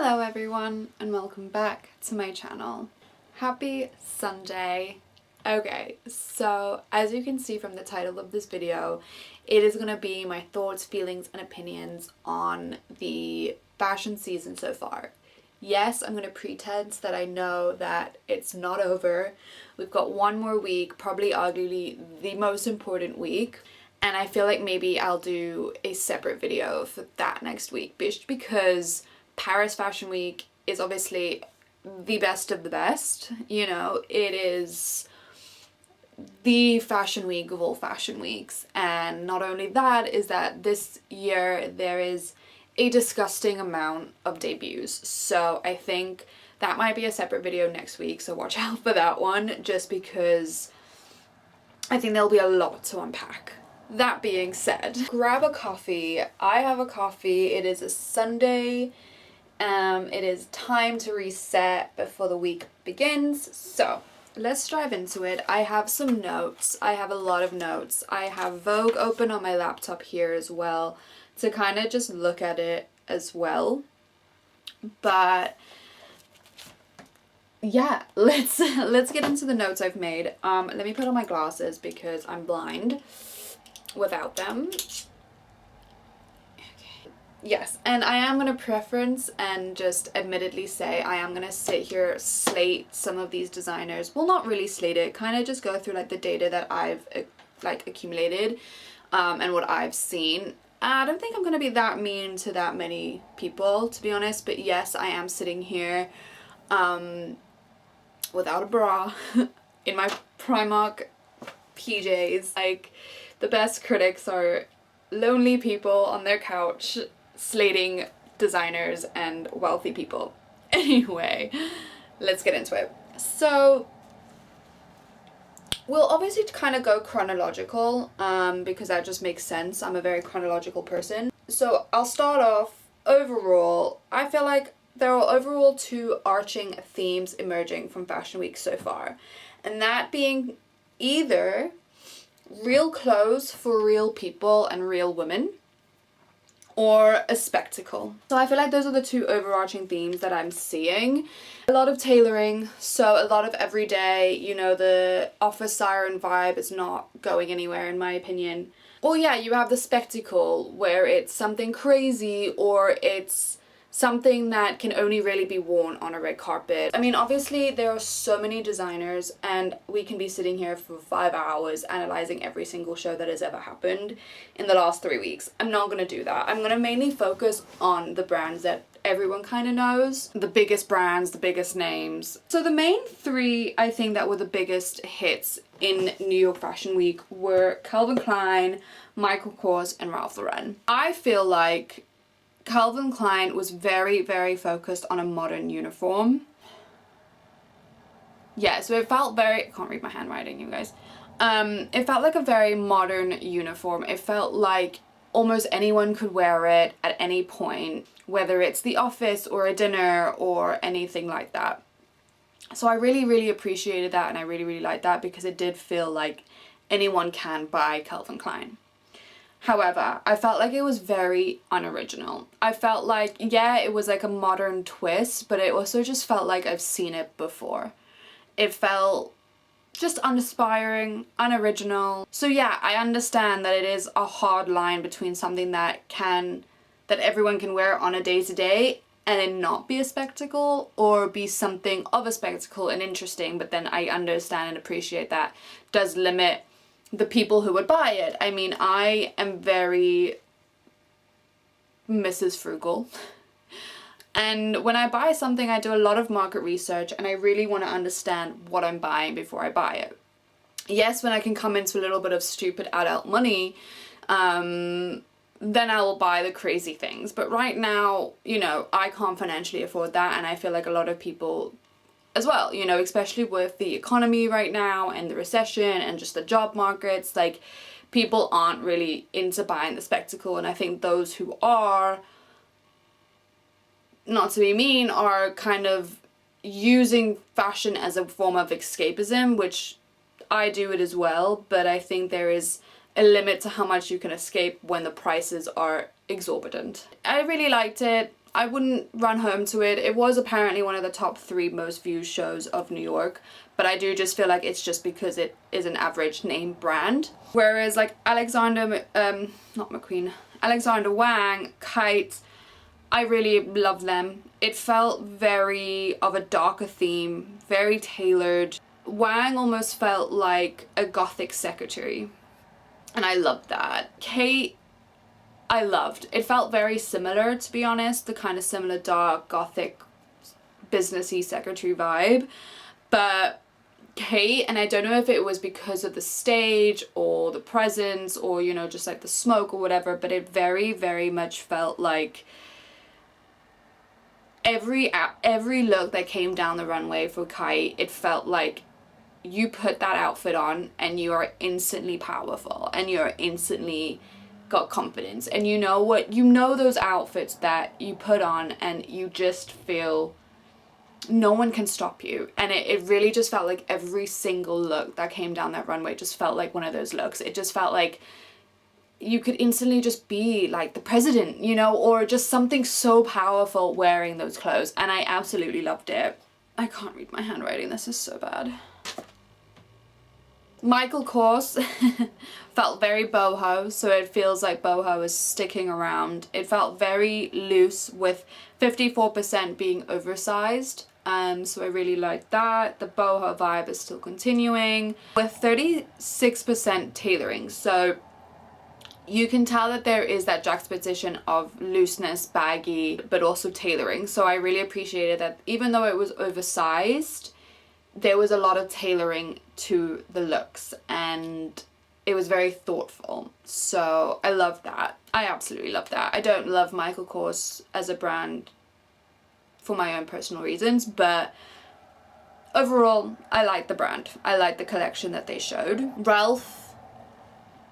Hello everyone and welcome back to my channel. Happy Sunday. Okay, so as you can see from the title of this video, it is going to be my thoughts, feelings and opinions on the fashion season so far. Yes, I'm going to pretend that I know that it's not over. We've got one more week, probably arguably the most important week. And I feel like maybe I'll do a separate video for that next week, just because Paris Fashion Week is obviously the best of the best. You know, it is the fashion week of all fashion weeks. And not only that, is that this year there is a disgusting amount of debuts. So I think that might be a separate video next week, so watch out for that one, just because I think there'll be a lot to unpack. That being said, grab a coffee. I have a coffee. It is a Sunday. It is time to reset before the week begins. So let's dive into it. I have some notes. I have a lot of notes. I have Vogue open on my laptop here as well to kind of just look at it as well. But yeah, let's get into the notes I've made. Let me put on my glasses because I'm blind without them. Okay. Yes, and I am going to preference and just admittedly say I am going to sit here, slate some of these designers. Well, not really slate it, kind of just go through like the data that I've accumulated and what I've seen. I don't think I'm going to be that mean to that many people, to be honest, but yes, I am sitting here without a bra in my Primark PJs. Like, the best critics are lonely people on their couch slating designers and wealthy people. Anyway, let's get into it. So we'll obviously kind of go chronological because that just makes sense. I'm a very chronological person. So I'll start off overall. I feel like there are overall two arching themes emerging from Fashion Week so far, and that being either real clothes for real people and real women, or a spectacle. So I feel like those are the two overarching themes that I'm seeing. A lot of tailoring, so a lot of everyday, you know, the office siren vibe is not going anywhere in my opinion. Or yeah, you have the spectacle where it's something crazy or it's something that can only really be worn on a red carpet. I mean, obviously there are so many designers and we can be sitting here for 5 hours analyzing every single show that has ever happened in the last 3 weeks. I'm not gonna do that. I'm gonna mainly focus on the brands that everyone kind of knows, the biggest brands, the biggest names. So the main three I think that were the biggest hits in New York Fashion Week were Calvin Klein, Michael Kors and Ralph Lauren. I feel like Calvin Klein was very, very focused on a modern uniform. Yeah, so it felt very, I can't read my handwriting, you guys. It felt like a very modern uniform. It felt like almost anyone could wear it at any point, whether it's the office or a dinner or anything like that. So I really, really appreciated that, and I really, really liked that because it did feel like anyone can buy Calvin Klein. However, I felt like it was very unoriginal. I felt like, yeah, it was like a modern twist, but it also just felt like I've seen it before. It felt just uninspiring, unoriginal. So yeah, I understand that it is a hard line between something that everyone can wear on a day-to-day and it not be a spectacle, or be something of a spectacle and interesting, but then I understand and appreciate that does limit the people who would buy it. I mean, I am very Mrs. Frugal. And when I buy something, I do a lot of market research and I really want to understand what I'm buying before I buy it. Yes, when I can come into a little bit of stupid adult money, then I will buy the crazy things. But right now, you know, I can't financially afford that, and I feel like a lot of people as well, you know, especially with the economy right now and the recession and just the job markets, like, people aren't really into buying the spectacle, and I think those who are, not to be mean, are kind of using fashion as a form of escapism, which I do it as well, but I think there is a limit to how much you can escape when the prices are exorbitant. I really liked it. I wouldn't run home to it. It was apparently one of the top 3 most viewed shows of New York, but I do just feel like it's just because it is an average name brand. Whereas like Alexander Wang, Kite, I really love them. It felt very of a darker theme, very tailored. Wang almost felt like a gothic secretary, and I loved that. Kate, I loved. It felt very similar, to be honest, the kind of similar dark, gothic, businessy secretary vibe. But Kate, and I don't know if it was because of the stage or the presence or, you know, just like the smoke or whatever, but it very, very much felt like every look that came down the runway for Kite, it felt like you put that outfit on and you are instantly powerful and you're instantly got confidence, and you know those outfits that you put on and you just feel no one can stop you. And it really just felt like every single look that came down that runway just felt like one of those looks. It just felt like you could instantly just be like the president, you know, or just something so powerful wearing those clothes, and I absolutely loved it. I can't read my handwriting, this is so bad. Michael Kors felt very boho, so it feels like boho is sticking around. It felt very loose with 54% being oversized, so I really liked that. The boho vibe is still continuing with 36% tailoring, so you can tell that there is that juxtaposition of looseness, baggy, but also tailoring. So I really appreciated that even though it was oversized, there was a lot of tailoring to the looks and it was very thoughtful. So I love that. I absolutely love that. I don't love Michael Kors as a brand for my own personal reasons, but overall I like the brand. I like the collection that they showed. Ralph,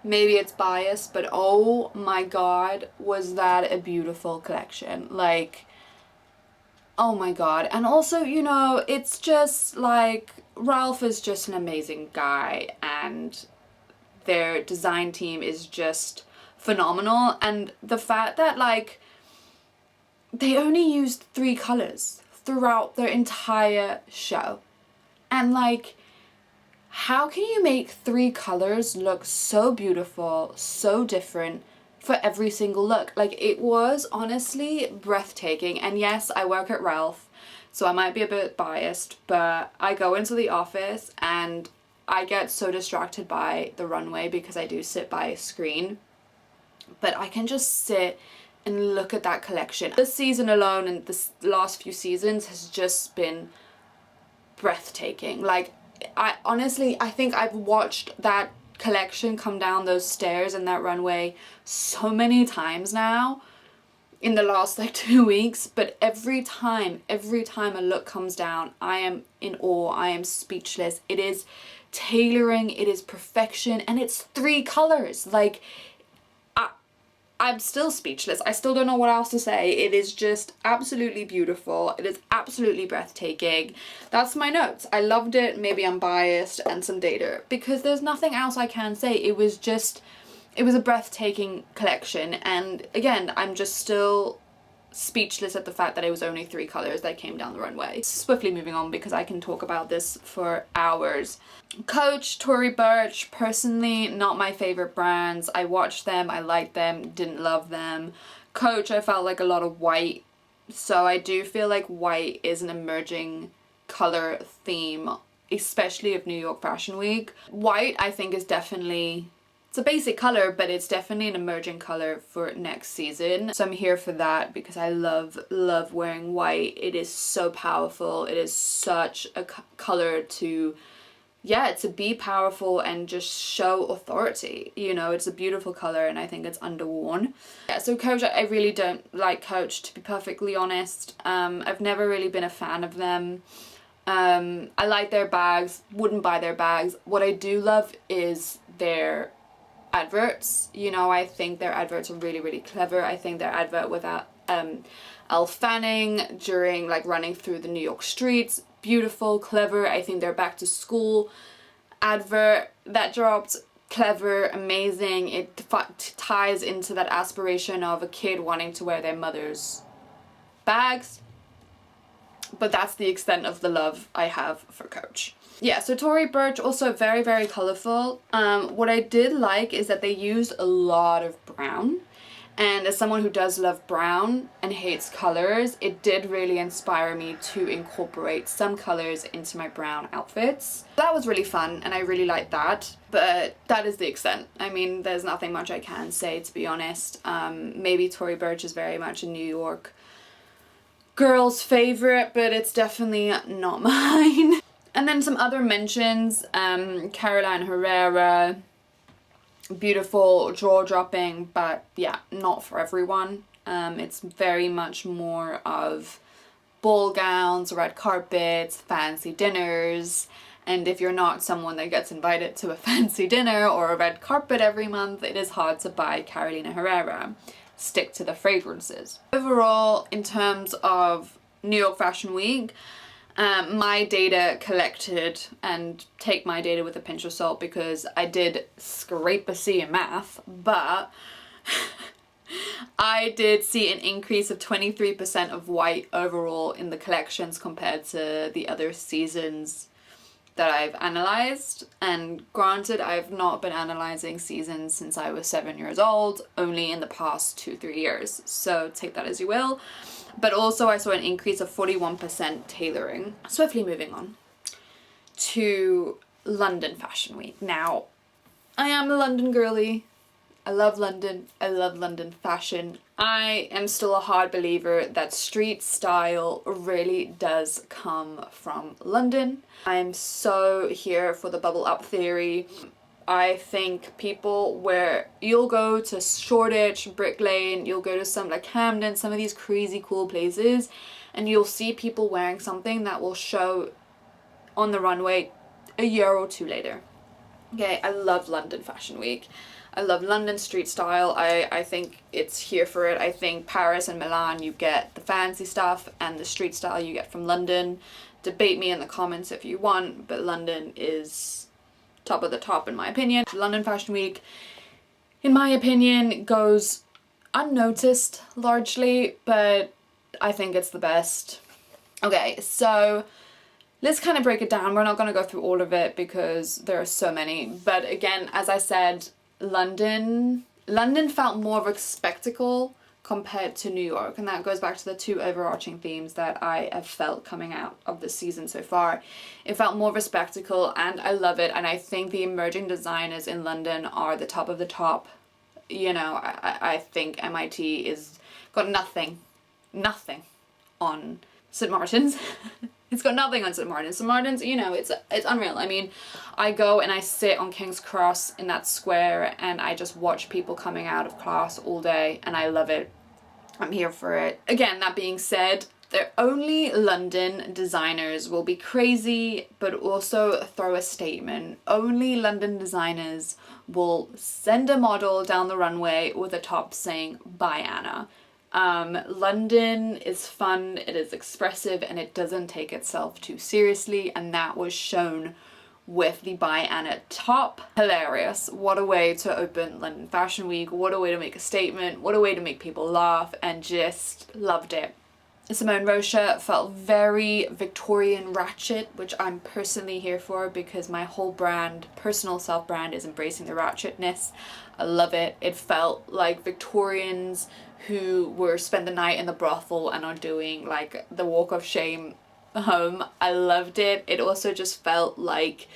maybe it's biased, but oh my god, was that a beautiful collection. Like, oh my god. And also, you know, it's just like Ralph is just an amazing guy and their design team is just phenomenal. And the fact that like they only used 3 colors throughout their entire show, and like how can you make 3 colors look so beautiful, so different for every single look? Like, it was honestly breathtaking. And yes, I work at Ralph, so I might be a bit biased, but I go into the office and I get so distracted by the runway because I do sit by a screen, but I can just sit and look at that collection. This season alone and this last few seasons has just been breathtaking. Like, I honestly, I think I've watched that collection come down those stairs and that runway so many times now in the last like 2 weeks, but every time a look comes down, I am in awe, I am speechless. It is tailoring, it is perfection, and it's 3 colors. Like, I'm still speechless. I still don't know what else to say. It is just absolutely beautiful. It is absolutely breathtaking. That's my notes. I loved it. Maybe I'm biased, and some data, because there's nothing else I can say. It was a breathtaking collection. And again, I'm just still speechless at the fact that it was only 3 colors that came down the runway. Swiftly moving on because I can talk about this for hours. Coach, Tory Burch, personally not my favorite brands. I watched them, I liked them, didn't love them. Coach, I felt like a lot of white, so I do feel like white is an emerging color theme, especially of New York Fashion Week. White, I think, is definitely, it's a basic color, but it's definitely an emerging color for next season. So I'm here for that because I love wearing white. It is so powerful. It is such a color to, yeah, to be powerful and just show authority. You know, it's a beautiful color and I think it's underworn. Yeah, so Coach, I really don't like Coach, to be perfectly honest. I've never really been a fan of them. I like their bags, wouldn't buy their bags. What I do love is their adverts. You know, I think their adverts are really clever. I think their advert with Elle Fanning during like running through the New York streets, beautiful, clever. I think their back to school advert that dropped, clever, amazing. It ties into that aspiration of a kid wanting to wear their mother's bags, but that's the extent of the love I have for Coach. Yeah, so Tory Burch, also very, very colourful. What I did like is that they used a lot of brown. And as someone who does love brown and hates colours, it did really inspire me to incorporate some colours into my brown outfits. That was really fun and I really liked that, but that is the extent. I mean, there's nothing much I can say, to be honest. Maybe Tory Burch is very much a New York girl's favourite, but it's definitely not mine. And then some other mentions, Caroline Herrera, beautiful, jaw-dropping, but yeah, not for everyone. It's very much more of ball gowns, red carpets, fancy dinners, and if you're not someone that gets invited to a fancy dinner or a red carpet every month, it is hard to buy Carolina Herrera. Stick to the fragrances. Overall, in terms of New York Fashion Week, my data collected, and take my data with a pinch of salt because I did scrape a C in math, but I did see an increase of 23% of white overall in the collections compared to the other seasons that I've analysed. And granted, I've not been analysing seasons since I was 7 years old, only in the past 2-3 years, so take that as you will. But also I saw an increase of 41% tailoring. Swiftly moving on to London Fashion Week. Now, I am a London girly. I love London. I love London fashion. I am still a hard believer that street style really does come from London. I'm so here for the bubble up theory. I think people where you'll go to Shoreditch, Brick Lane, you'll go to some like Camden, some of these crazy cool places, and you'll see people wearing something that will show on the runway a year or two later. Okay, I love London Fashion Week. I love London street style. I think it's here for it. I think Paris and Milan, you get the fancy stuff, and the street style you get from London. Debate me in the comments if you want, but London is top of the top in my opinion. London Fashion Week, in my opinion, goes unnoticed largely, but I think it's the best. Okay, so let's kind of break it down. We're not going to go through all of it because there are so many, but again, as I said, London felt more of a spectacle compared to New York, and that goes back to the two overarching themes that I have felt coming out of the season so far. It felt more of a spectacle, and I love it, and I think the emerging designers in London are the top of the top. You know, I think MIT is got nothing on St. Martin's. It's got nothing on St. Martin's. St. Martin's, you know, it's unreal. I mean, I go and I sit on King's Cross in that square and I just watch people coming out of class all day, and I love it. I'm here for it. Again, that being said, only London designers will be crazy but also throw a statement. Only London designers will send a model down the runway with a top saying, "Bye, Anna." London is fun, it is expressive, and it doesn't take itself too seriously, and that was shown with the Bye Anna top. Hilarious. What a way to open London Fashion Week, what a way to make a statement, what a way to make people laugh, and just loved it. Simone Rocha felt very Victorian ratchet, which I'm personally here for because my whole brand, personal self-brand, is embracing the ratchetness. I love it. It felt like Victorians who were spend the night in the brothel and are doing like the walk of shame home. I loved it. It also just felt like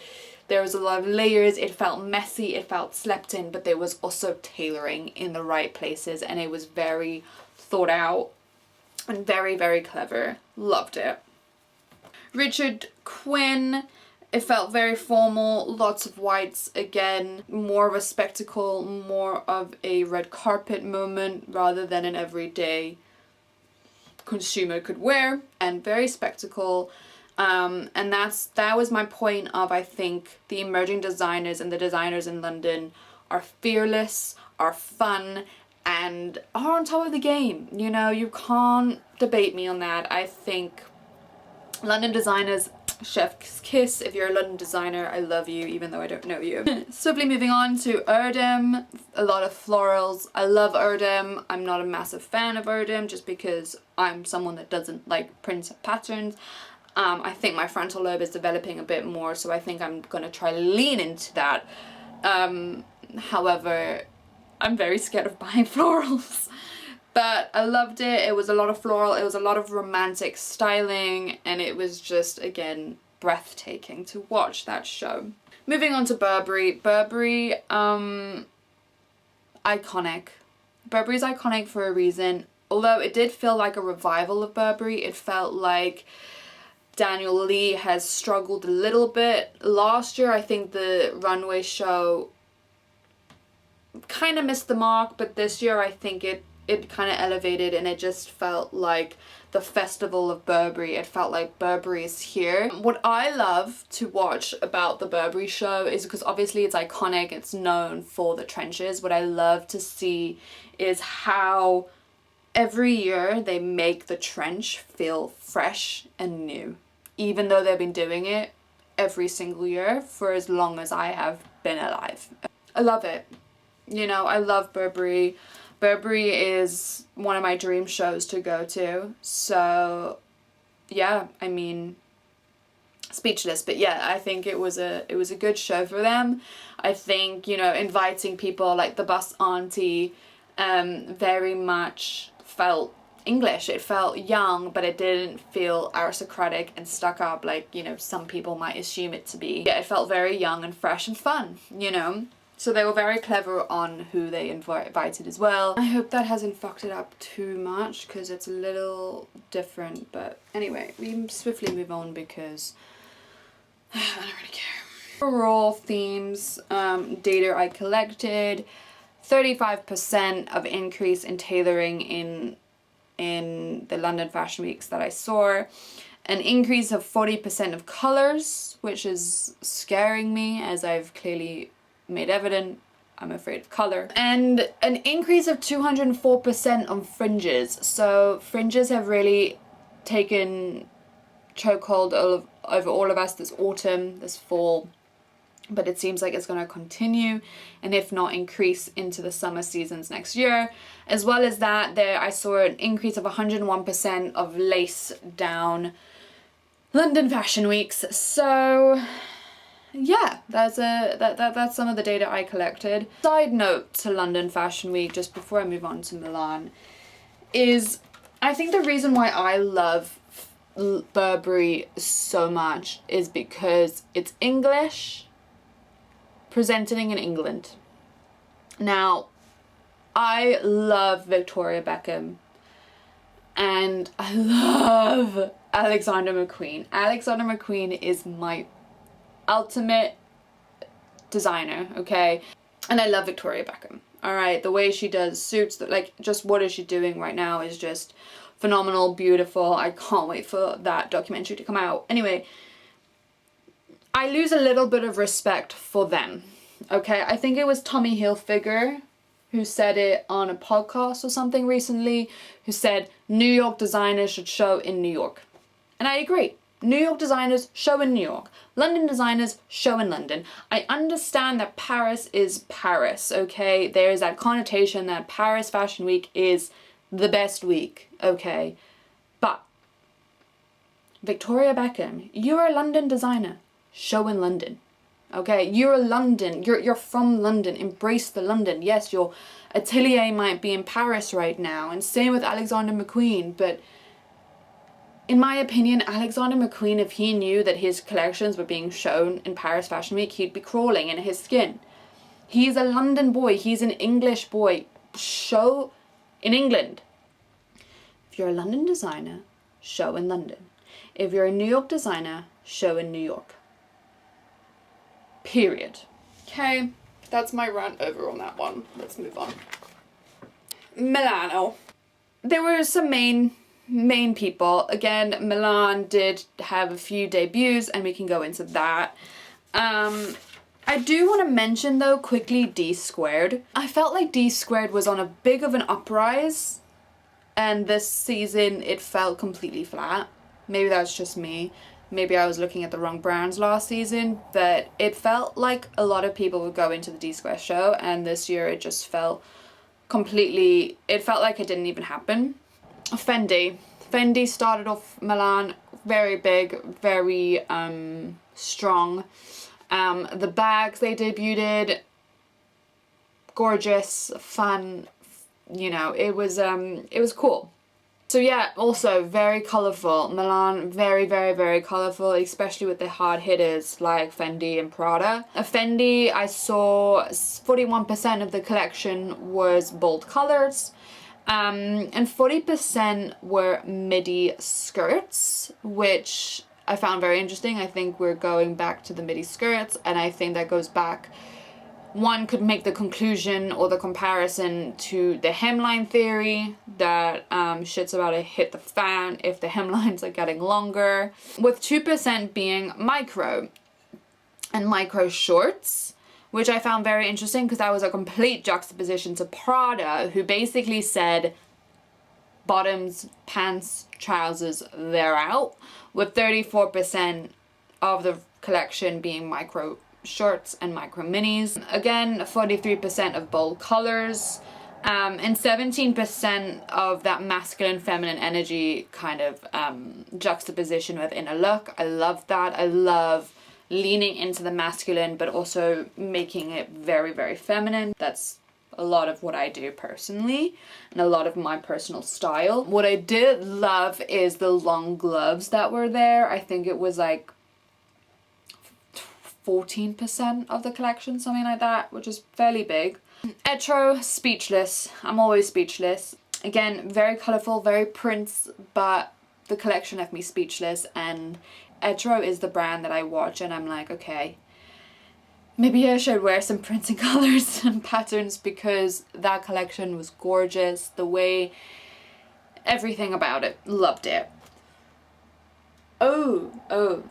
there was a lot of layers. It felt messy, it felt slept in, but there was also tailoring in the right places, and it was very thought out and very, very clever. Loved it. Richard Quinn, it felt very formal, lots of whites again, more of a spectacle, more of a red carpet moment rather than an everyday consumer could wear, and very spectacle. And that was my point of, I think the emerging designers and the designers in London are fearless, are fun, and are on top of the game. You know, you can't debate me on that. I think London designers, chef's kiss. If you're a London designer, I love you even though I don't know you. Swiftly moving on to Erdem, a lot of florals. I love Erdem. I'm not a massive fan of Erdem just because I'm someone that doesn't like prints and patterns. I think my frontal lobe is developing a bit more, so I think I'm gonna try to lean into that. However, I'm very scared of buying florals. But I loved it. It was a lot of floral, it was a lot of romantic styling, and it was just, again, breathtaking to watch that show. Moving on to Burberry. Burberry, iconic. Burberry's iconic for a reason. Although it did feel like a revival of Burberry, it felt like Daniel Lee has struggled a little bit. Last year, I think the runway show kind of missed the mark, but this year I think it kind of elevated, and it just felt like the festival of Burberry. It felt like Burberry is here. What I love to watch about the Burberry show is because obviously it's iconic, it's known for the trenches. What I love to see is how every year they make the trench feel fresh and new, even though they've been doing it every single year for as long as I have been alive. I love it. You know, I love Burberry. Burberry is one of my dream shows to go to. So yeah, I mean, speechless. But yeah, I think it was a good show for them. I think, you know, inviting people like the bus auntie very much felt English. It felt young, but it didn't feel aristocratic and stuck up like, you know, some people might assume it to be. Yeah, it felt very young and fresh and fun, you know. So they were very clever on who they invited as well. I hope that hasn't fucked it up too much because it's a little different. But anyway, we swiftly move on because I don't really care. Overall themes, data I collected, 35% of increase in tailoring in the London Fashion Weeks that I saw. An increase of 40% of colours, which is scaring me, as I've clearly made evident. I'm afraid of colour. And an increase of 204% on fringes. So fringes have really taken chokehold over all of us this autumn, this fall. But it seems like it's going to continue, and if not increase into the summer seasons next year. As well as that, there I saw an increase of 101% of lace down London Fashion Weeks. So yeah, that's some of the data I collected. Side note to London Fashion Week, just before I move on to Milan, is I think the reason why I love Burberry so much is because it's English, presenting in England. Now, I love Victoria Beckham and I love Alexander McQueen. Alexander McQueen is my ultimate designer, okay? And I love Victoria Beckham, all right? The way she does suits, like, just what is she doing right now is just phenomenal, beautiful. I can't wait for that documentary to come out. Anyway, I lose a little bit of respect for them, okay? I think it was Tommy Hilfiger who said it on a podcast or something recently, who said New York designers should show in New York. And I agree. New York designers show in New York. London designers show in London. I understand that Paris is Paris, okay? There is that connotation that Paris Fashion Week is the best week, okay? But Victoria Beckham, you're a London designer. Show in London, okay? You're a London. You're from London. Embrace the London. Yes, your atelier might be in Paris right now, and same with Alexander McQueen, but in my opinion, Alexander McQueen, if he knew that his collections were being shown in Paris Fashion Week, he'd be crawling in his skin. He's a London boy. He's an English boy. Show in England. If you're a London designer, show in London. If you're a New York designer, show in New York. Period. Okay, that's my rant over on that one. Let's move on. Milano. There were some main people. Again, Milan did have a few debuts, and we can go into that. I do want to mention though quickly D Squared. I felt like D Squared was on a big of an uprise, and this season it felt completely flat. Maybe that's just me. Maybe I was looking at the wrong brands last season, but it felt like a lot of people would go into the D Square show, and this year it just felt completely, it felt like it didn't even happen. Fendi. Fendi started off Milan very big, very strong. The bags they debuted, gorgeous, fun, you know, it was cool. So yeah, also very colourful. Milan, very, very, very colourful, especially with the hard hitters like Fendi and Prada. Fendi, I saw 41% of the collection was bold colours, and 40% were midi skirts, which I found very interesting. I think we're going back to the midi skirts, and I think that goes back, one could make the conclusion or the comparison to the hemline theory that shit's about to hit the fan if the hemlines are getting longer, with 2% being micro and micro shorts, which I found very interesting because that was a complete juxtaposition to Prada, who basically said bottoms, pants, trousers, they're out, with 34% of the collection being micro shorts and micro minis. Again, 43% of bold colors, and 17% of that masculine feminine energy kind of juxtaposition within a look. I love that. I love leaning into the masculine but also making it very, very feminine. That's a lot of what I do personally and a lot of my personal style. What I did love is the long gloves that were there. I think it was like 14% of the collection, something like that, which is fairly big. Etro, speechless. I'm always speechless. Again, very colourful, very prints, but the collection left me speechless, and Etro is the brand that I watch and I'm like, okay, maybe I should wear some prints and colours and patterns, because that collection was gorgeous. The way, everything about it, loved it. Oh.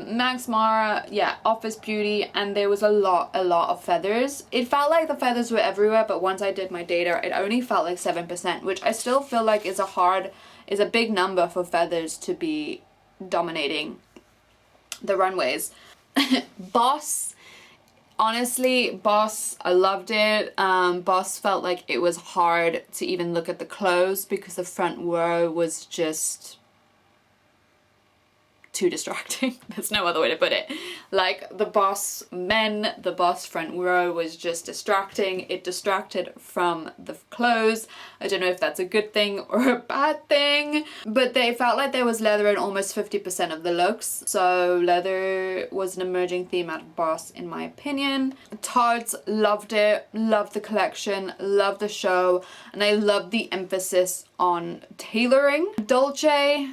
Max Mara, yeah, Office Beauty, and there was a lot of feathers. It felt like the feathers were everywhere, but once I did my data, it only felt like 7%, which I still feel like is a big number for feathers to be dominating the runways. Boss, honestly, Boss, I loved it. Boss felt like it was hard to even look at the clothes because the front row was just too distracting. There's no other way to put it. Like, the Boss men, the Boss front row was just distracting. It distracted from the clothes. I don't know if that's a good thing or a bad thing, but they felt like there was leather in almost 50% of the looks. So leather was an emerging theme out of Boss, in my opinion. Tards, loved it, loved the collection, loved the show, and I loved the emphasis on tailoring. Dolce,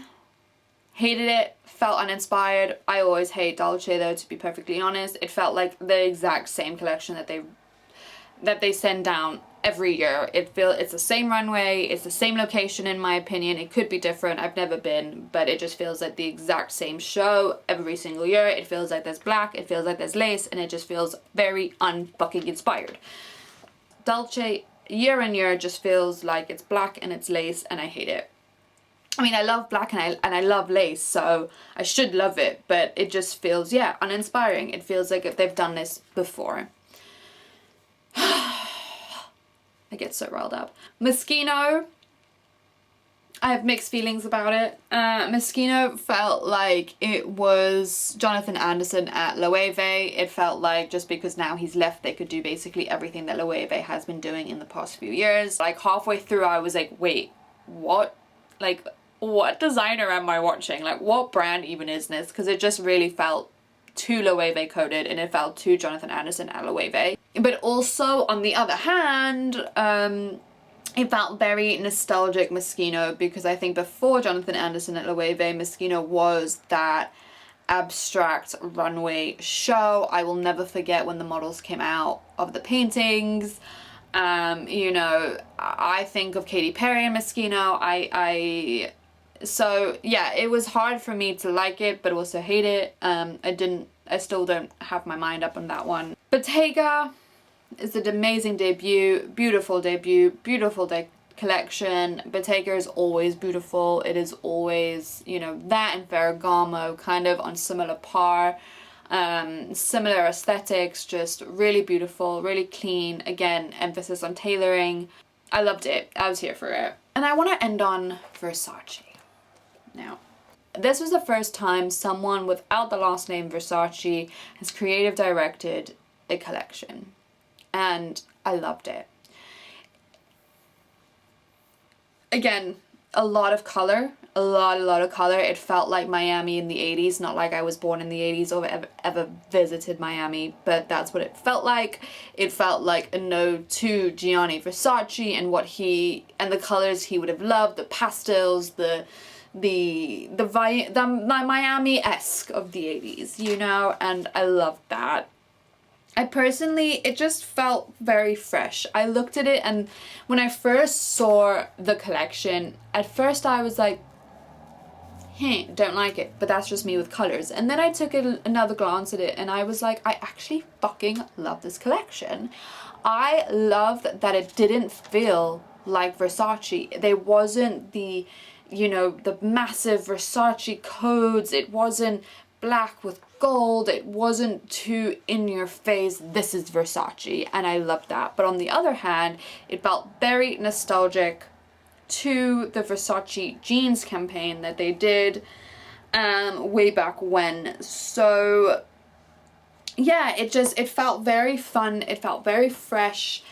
hated it, felt uninspired. I always hate Dolce though, to be perfectly honest. It felt like the exact same collection that they send down every year. It's the same runway, it's the same location, in my opinion. It could be different, I've never been, but it just feels like the exact same show every single year. It feels like there's black, it feels like there's lace, and it just feels very unfucking inspired. Dolce year on year just feels like it's black and it's lace, and I hate it. I mean, I love black and I love lace, so I should love it, but it just feels, yeah, uninspiring. It feels like if they've done this before. I get so riled up. Moschino, I have mixed feelings about it. Moschino felt like it was Jonathan Anderson at Loewe. It felt like just because now he's left, they could do basically everything that Loewe has been doing in the past few years. Like, halfway through, I was like, wait, what? Like, what designer am I watching? Like, what brand even is this? Because it just really felt too Loewe coded, and it felt too Jonathan Anderson at Loewe. But also, on the other hand, it felt very nostalgic Moschino, because I think before Jonathan Anderson at Loewe, Moschino was that abstract runway show. I will never forget when the models came out of the paintings. You know, I think of Katy Perry and Moschino. So yeah, it was hard for me to like it, but also hate it. I still don't have my mind up on that one. Bottega is an amazing debut, beautiful collection. Bottega is always beautiful. It is always, you know, that and Ferragamo kind of on similar par. Similar aesthetics, just really beautiful, really clean. Again, emphasis on tailoring. I loved it. I was here for it. And I want to end on Versace. Now, this was the first time someone without the last name Versace has creative directed a collection. And I loved it. Again, a lot of color, a lot of color. It felt like Miami in the 80s, not like I was born in the 80s or ever visited Miami, but that's what it felt like. It felt like a nod to Gianni Versace and what he, and the colors he would have loved, the pastels, the Miami-esque of the 80s, you know, and I loved that. I personally, it just felt very fresh. I looked at it, and when I first saw the collection, at first I was like, don't like it, but that's just me with colors. And then I took another glance at it and I was like, I actually fucking love this collection. I loved that it didn't feel like Versace. There wasn't the, you know, the massive Versace codes. It wasn't black with gold. It wasn't too in your face, this is Versace, and I loved that. But on the other hand, it felt very nostalgic to the Versace jeans campaign that they did way back when. So yeah, it felt very fun, it felt very fresh,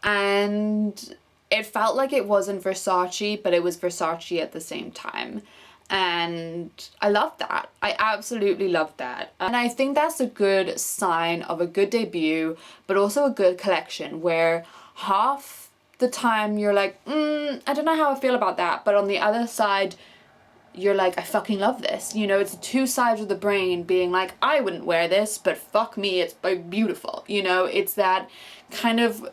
and it felt like it wasn't Versace, but it was Versace at the same time. And I loved that. I absolutely loved that. And I think that's a good sign of a good debut, but also a good collection, where half the time you're like, I don't know how I feel about that. But on the other side, you're like, I fucking love this. You know, it's two sides of the brain being like, I wouldn't wear this, but fuck me, it's beautiful. You know, it's that kind of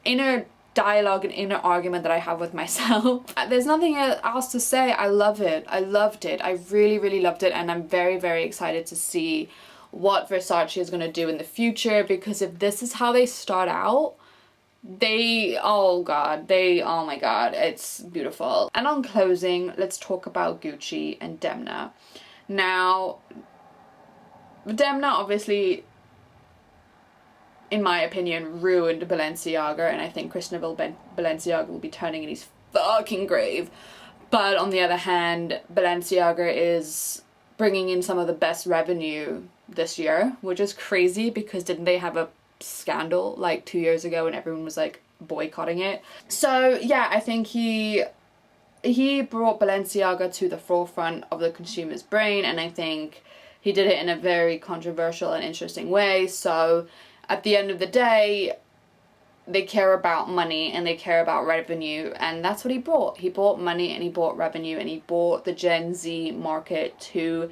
inner dialogue and inner argument that I have with myself. There's nothing else to say. I love it. I loved it. I really loved it, and I'm very excited to see what Versace is going to do in the future, because if this is how they start out, oh my god, it's beautiful. And on closing, let's talk about Gucci and Demna. Now, Demna obviously, in my opinion, ruined Balenciaga, and I think Christopher Balenciaga will be turning in his fucking grave. But on the other hand, Balenciaga is bringing in some of the best revenue this year, which is crazy, because didn't they have a scandal like 2 years ago and everyone was like boycotting it? So yeah, I think he brought Balenciaga to the forefront of the consumer's brain, and I think he did it in a very controversial and interesting way. So at the end of the day, they care about money and they care about revenue, and that's what he brought. He brought money and he brought revenue, and he brought the Gen Z market to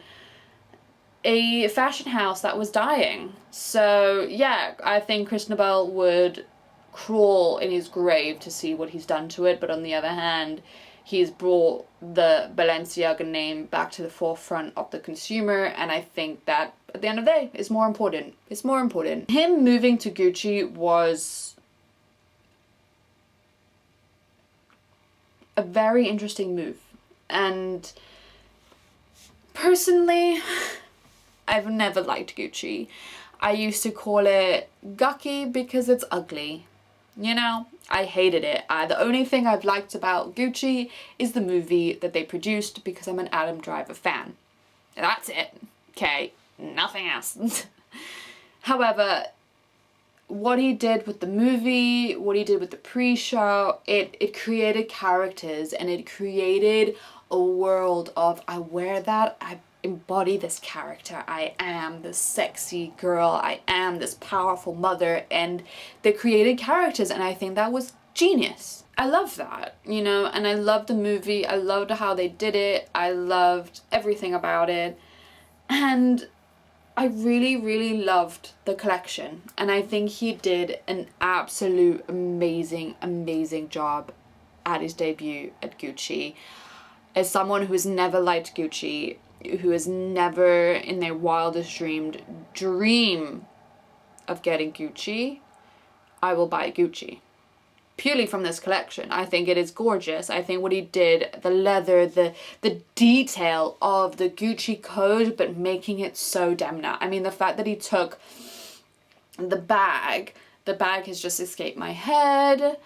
a fashion house that was dying. So yeah, I think Christopher would crawl in his grave to see what he's done to it, but on the other hand, he's brought the Balenciaga name back to the forefront of the consumer, and I think that at the end of the day is more important. It's more important. Him moving to Gucci was a very interesting move, and personally, I've never liked Gucci. I used to call it gucky because it's ugly. You know, I hated it. The only thing I've liked about Gucci is the movie that they produced, because I'm an Adam Driver fan. That's it. Okay, nothing else. However, what he did with the movie, what he did with the pre-show, it created characters, and it created a world of, I wear that, I embody this character, I am this sexy girl, I am this powerful mother, and they created characters, and I think that was genius. I love that, you know, and I loved the movie, I loved how they did it, I loved everything about it, and I really loved the collection, and I think he did an absolute amazing job at his debut at Gucci. As someone who has never liked Gucci, who has never in their wildest dream of getting Gucci, I will buy Gucci. Purely from this collection. I think it is gorgeous. I think what he did, the leather, the detail of the Gucci code, but making it so Demna. I mean, the fact that he took the bag has just escaped my head.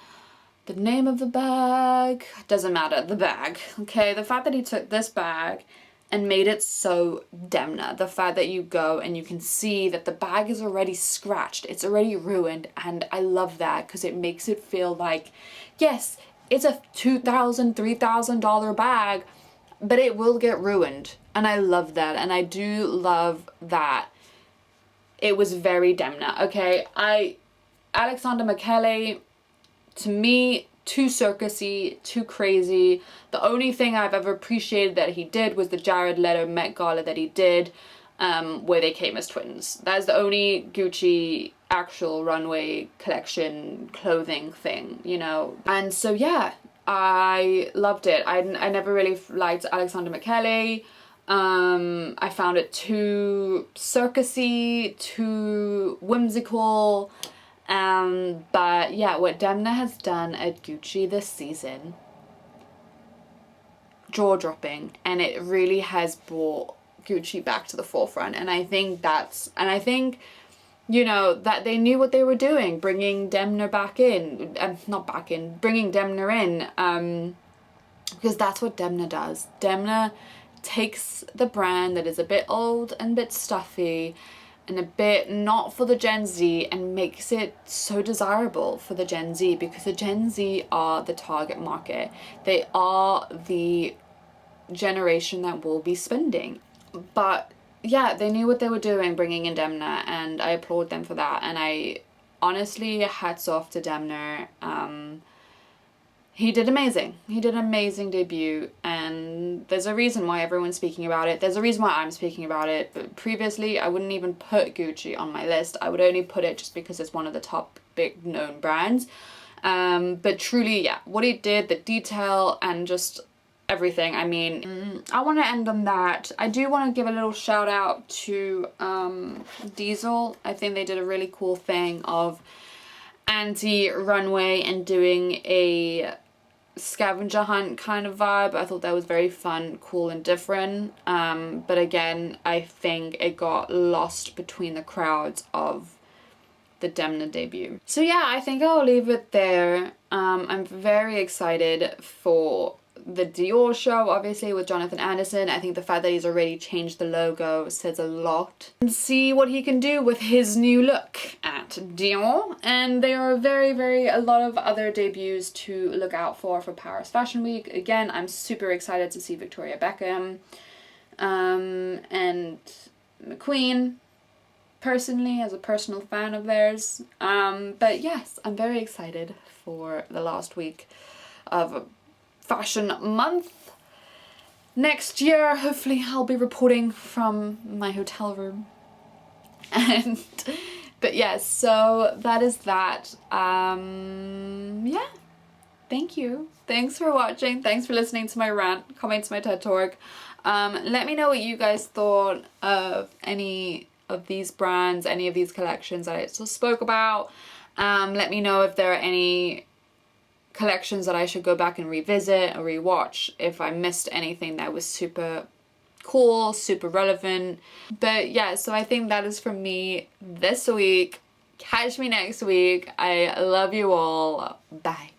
the name of the bag, doesn't matter, the bag, okay? The fact that he took this bag and made it so Demna, the fact that you go and you can see that the bag is already scratched, it's already ruined, and I love that because it makes it feel like, yes, it's a $2,000, $3,000 bag, but it will get ruined, and I love that, and I do love that it was very Demna, okay? Alexander McKellar, to me, too circusy, too crazy. The only thing I've ever appreciated that he did was the Jared Leto Met Gala that he did, where they came as twins. That's the only Gucci actual runway collection clothing thing, you know. And so yeah, I loved it. I never really liked Alexander McKellar. I found it too circusy, too whimsical. But yeah, what Demna has done at Gucci this season, jaw-dropping, and it really has brought Gucci back to the forefront. And I think you know, that they knew what they were doing, bringing Demna back in, bringing Demna in, because that's what Demna does. Demna takes the brand that is a bit old and a bit stuffy and a bit not for the Gen Z and makes it so desirable for the Gen Z, because the Gen Z are the target market. They are the generation that will be spending. But yeah, they knew what they were doing bringing in Demna, and I applaud them for that. And I honestly, hats off to Demna. He did amazing. He did an amazing debut, and there's a reason why everyone's speaking about it. There's a reason why I'm speaking about it. But previously, I wouldn't even put Gucci on my list. I would only put it just because it's one of the top big known brands. But truly, yeah, what he did, the detail, and just everything. I mean, I want to end on that. I do want to give a little shout out to Diesel. I think they did a really cool thing of anti-runway and doing a scavenger hunt kind of vibe. I thought that was very fun, cool, and different. But again, I think it got lost between the crowds of the Demna debut. So yeah, I think I'll leave it there. I'm very excited for the Dior show, obviously, with Jonathan Anderson. I think the fact that he's already changed the logo says a lot. And see what he can do with his new look at Dior. And there are a lot of other debuts to look out for Paris Fashion Week. Again, I'm super excited to see Victoria Beckham and McQueen, personally, as a personal fan of theirs. But yes, I'm very excited for the last week of Fashion Month. Next year, hopefully, I'll be reporting from my hotel room. But yes, so that is that. Yeah, thank you. Thanks for watching. Thanks for listening to my rant, coming to my TED Talk. Let me know what you guys thought of any of these brands, any of these collections that I just spoke about. Let me know if there are any collections that I should go back and revisit or rewatch, if I missed anything that was super cool, super relevant. But yeah, so I think that is from me this week. Catch me next week. I love you all. Bye.